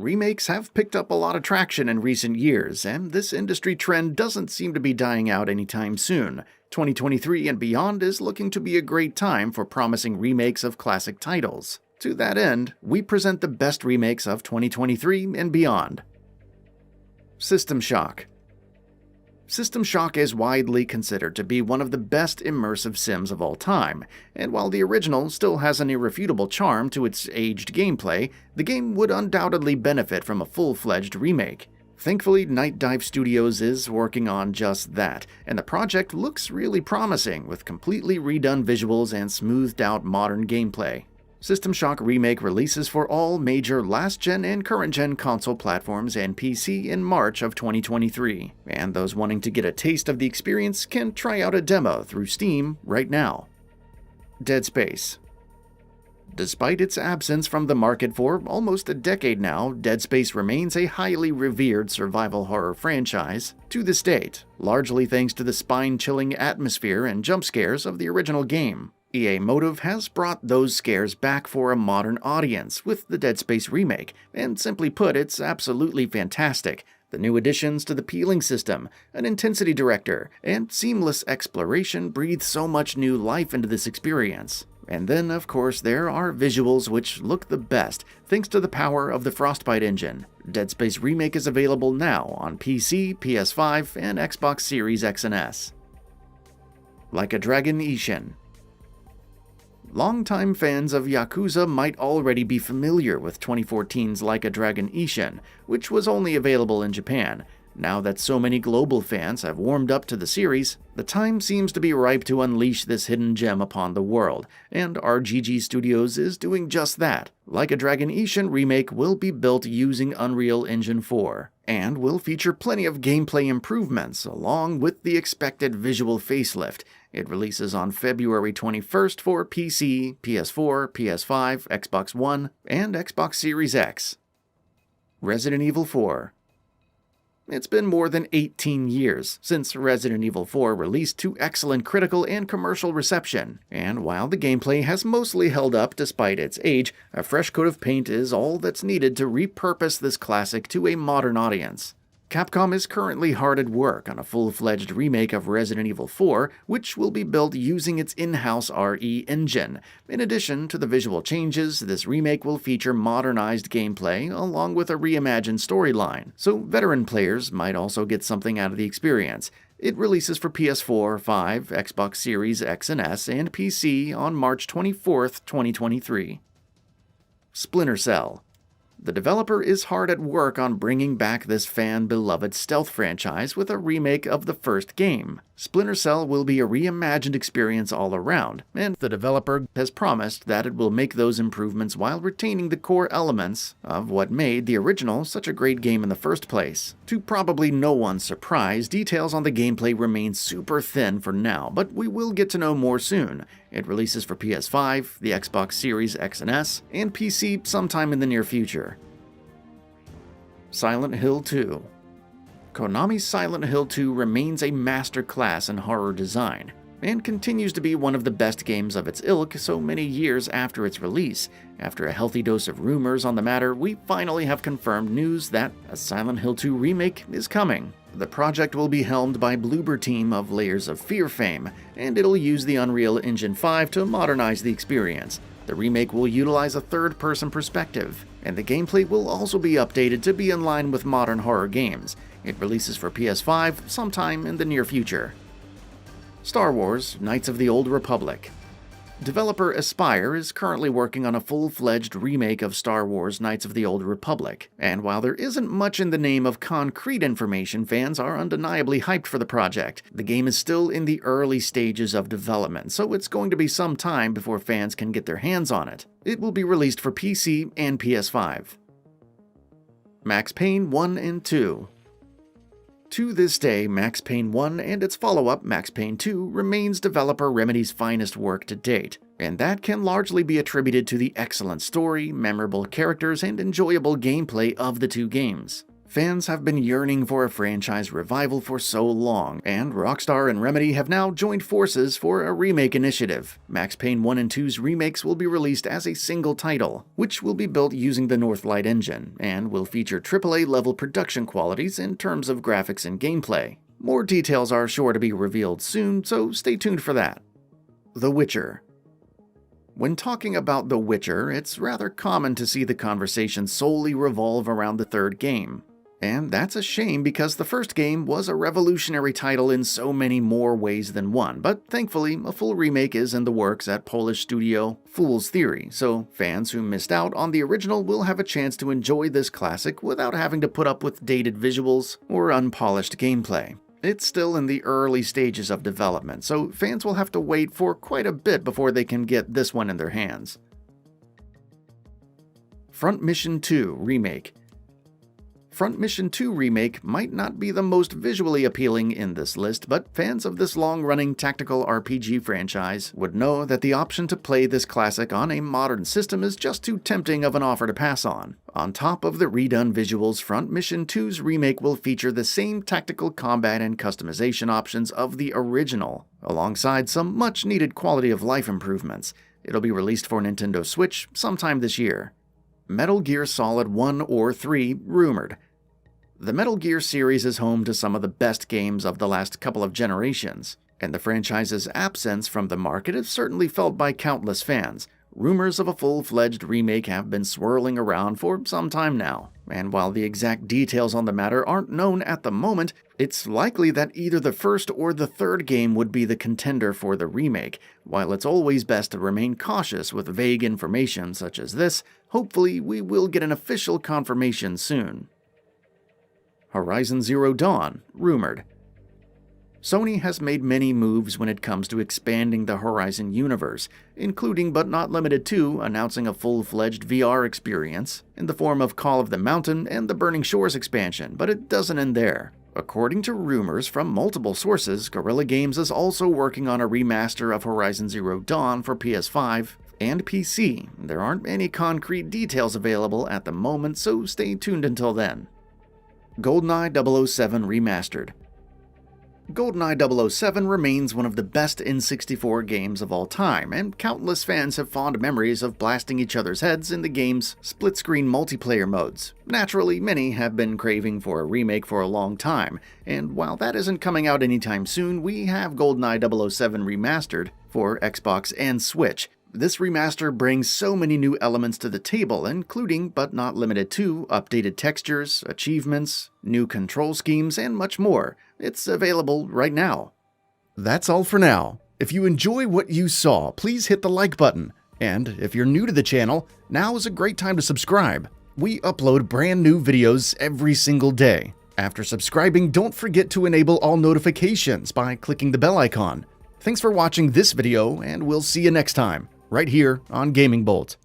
Remakes have picked up a lot of traction in recent years, and this industry trend doesn't seem to be dying out anytime soon. 2023 and beyond is looking to be a great time for promising remakes of classic titles. To that end, we present the best remakes of 2023 and beyond. System Shock. System Shock is widely considered to be one of the best immersive sims of all time, and while the original still has an irrefutable charm to its aged gameplay, the game would undoubtedly benefit from a full-fledged remake. Thankfully, Night Dive Studios is working on just that, and the project looks really promising with completely redone visuals and smoothed-out modern gameplay. System Shock Remake releases for all major last-gen and current-gen console platforms and PC in March of 2023, and those wanting to get a taste of the experience can try out a demo through Steam right now. Dead Space. Despite its absence from the market for almost a decade now, Dead Space remains a highly revered survival horror franchise to this date, largely thanks to the spine-chilling atmosphere and jump scares of the original game. EA Motive has brought those scares back for a modern audience with the Dead Space remake, and simply put, it's absolutely fantastic. The new additions to the peeling system, an intensity director, and seamless exploration breathe so much new life into this experience. And then, of course, there are visuals which look the best, thanks to the power of the Frostbite engine. Dead Space Remake is available now on PC, PS5, and Xbox Series X and S. Like a Dragon Ishin. Longtime fans of Yakuza might already be familiar with 2014's Like a Dragon Ishin, which was only available in Japan. Now that so many global fans have warmed up to the series, the time seems to be ripe to unleash this hidden gem upon the world, and RGG Studios is doing just that. Like a Dragon Ishin remake will be built using Unreal Engine 4, and will feature plenty of gameplay improvements along with the expected visual facelift. It releases on February 21st for PC, PS4, PS5, Xbox One, and Xbox Series X. Resident Evil 4. It's been more than 18 years since Resident Evil 4 released to excellent critical and commercial reception, and while the gameplay has mostly held up despite its age, a fresh coat of paint is all that's needed to repurpose this classic to a modern audience. Capcom is currently hard at work on a full-fledged remake of Resident Evil 4, which will be built using its in-house RE engine. In addition to the visual changes, this remake will feature modernized gameplay along with a reimagined storyline, so veteran players might also get something out of the experience. It releases for PS4, 5, Xbox Series X and S, and PC on March 24th, 2023. Splinter Cell. The developer is hard at work on bringing back this fan-beloved stealth franchise with a remake of the first game. Splinter Cell will be a reimagined experience all around, and the developer has promised that it will make those improvements while retaining the core elements of what made the original such a great game in the first place. To probably no one's surprise, details on the gameplay remain super thin for now, but we will get to know more soon. It releases for PS5, the Xbox Series X and S, and PC sometime in the near future. Silent Hill 2. Konami's Silent Hill 2 remains a masterclass in horror design, and continues to be one of the best games of its ilk so many years after its release. After a healthy dose of rumors on the matter, we finally have confirmed news that a Silent Hill 2 remake is coming. The project will be helmed by Bloober Team of Layers of Fear fame, and it'll use the Unreal Engine 5 to modernize the experience. The remake will utilize a third-person perspective, and the gameplay will also be updated to be in line with modern horror games. It releases for PS5 sometime in the near future. Star Wars: Knights of the Old Republic. Developer Aspyr is currently working on a full-fledged remake of Star Wars: Knights of the Old Republic, and while there isn't much in the name of concrete information, fans are undeniably hyped for the project. The game is still in the early stages of development, so it's going to be some time before fans can get their hands on it. It will be released for PC and PS5. Max Payne 1 and 2. To this day, Max Payne 1 and its follow-up, Max Payne 2, remains developer Remedy's finest work to date, and that can largely be attributed to the excellent story, memorable characters, and enjoyable gameplay of the two games. Fans have been yearning for a franchise revival for so long, and Rockstar and Remedy have now joined forces for a remake initiative. Max Payne 1 and 2's remakes will be released as a single title, which will be built using the Northlight engine, and will feature AAA-level production qualities in terms of graphics and gameplay. More details are sure to be revealed soon, so stay tuned for that. The Witcher. When talking about The Witcher, it's rather common to see the conversation solely revolve around the third game. And that's a shame because the first game was a revolutionary title in so many more ways than one, but thankfully a full remake is in the works at Polish studio Fool's Theory, so fans who missed out on the original will have a chance to enjoy this classic without having to put up with dated visuals or unpolished gameplay. It's still in the early stages of development, so fans will have to wait for quite a bit before they can get this one in their hands. Front Mission 2 Remake. Front Mission 2 Remake might not be the most visually appealing in this list, but fans of this long-running tactical RPG franchise would know that the option to play this classic on a modern system is just too tempting of an offer to pass on. On top of the redone visuals, Front Mission 2's remake will feature the same tactical combat and customization options of the original, alongside some much-needed quality-of-life improvements. It'll be released for Nintendo Switch sometime this year. Metal Gear Solid 1 or 3 rumored. The Metal Gear series is home to some of the best games of the last couple of generations, and the franchise's absence from the market is certainly felt by countless fans. Rumors of a full-fledged remake have been swirling around for some time now, and while the exact details on the matter aren't known at the moment, it's likely that either the first or the third game would be the contender for the remake. While it's always best to remain cautious with vague information such as this, hopefully we will get an official confirmation soon. Horizon Zero Dawn rumored. Sony has made many moves when it comes to expanding the Horizon universe, including but not limited to announcing a full-fledged VR experience in the form of Call of the Mountain and the Burning Shores expansion, but it doesn't end there. According to rumors from multiple sources, Guerrilla Games is also working on a remaster of Horizon Zero Dawn for PS5 and PC. There aren't any concrete details available at the moment, so stay tuned until then. GoldenEye 007 Remastered. GoldenEye 007 remains one of the best N64 games of all time, and countless fans have fond memories of blasting each other's heads in the game's split-screen multiplayer modes. Naturally, many have been craving for a remake for a long time, and while that isn't coming out anytime soon, we have GoldenEye 007 Remastered for Xbox and Switch. This remaster brings so many new elements to the table, including, but not limited to, updated textures, achievements, new control schemes, and much more. It's available right now. That's all for now. If you enjoy what you saw, please hit the like button. And if you're new to the channel, now is a great time to subscribe. We upload brand new videos every single day. After subscribing, don't forget to enable all notifications by clicking the bell icon. Thanks for watching this video, and we'll see you next time, right here on Gaming Bolt.